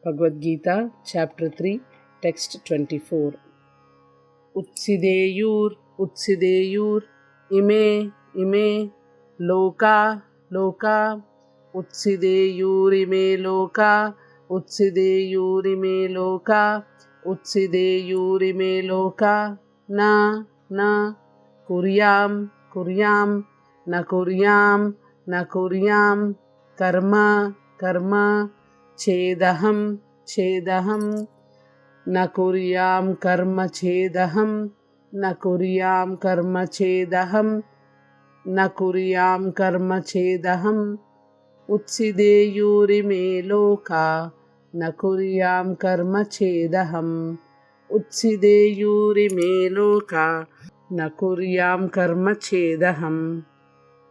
Bhagavad Gita, Chapter 3, Text 24. Utsideyur, ime, loka, Utsideyur ime loka, Utsideyur ime loka, na, kuryam, na kuryam, karma, chedaham, na kuryam karma chedaham, Utsideyur ime loka, na kuryam karma chedaham, Utsideyur ime loka, na kuryam karma chedaham,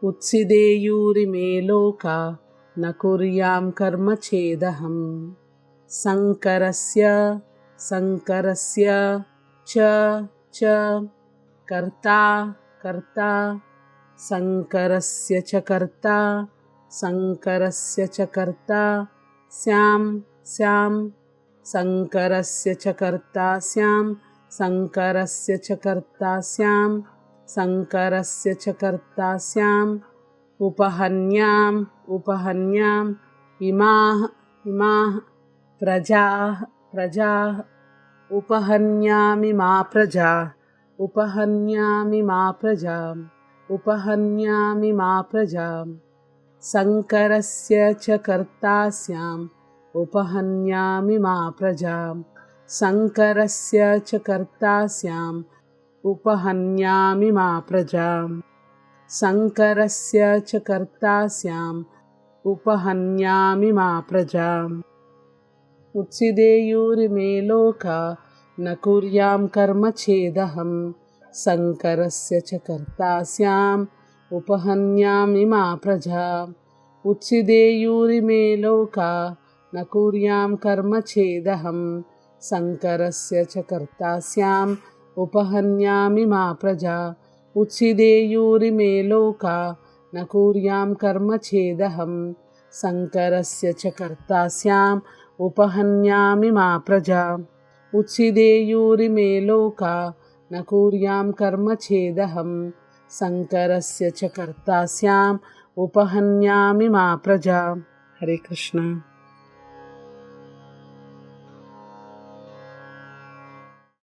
Utsideyur ime loka, na kuryam karma chedaham. Sankarasya cha karta, Sankarasya cha karta, syam, Sankarasya cha karta syam, Sankarasya cha karta syam, upahanyam, imah, prajah, upahanyamima praja, Sankarasya cha kartasyam, upahanyamima praja, Sankarasya cha kartasyam, upahanyamima praja, Sankarasya cha kartasyam, upahanyamima praja. Utsideyur ime loka, na kuryam karma chedaham, Sankarasya cha kartasyam, upahanyamima praja, Utsideyur ime loka, na kuryam karma chedaham, Sankarasya cha kartasyam, upahanyamima praja, Utsideyur ime loka, na kuryam karma chedaham, Sankarasya cha kartasyam, upahanyamima praja, Utsideyur ime loka, na kuryam karma chedaham, Sankarasya cha kartasyam, upahanyamima praja. Hare Krishna.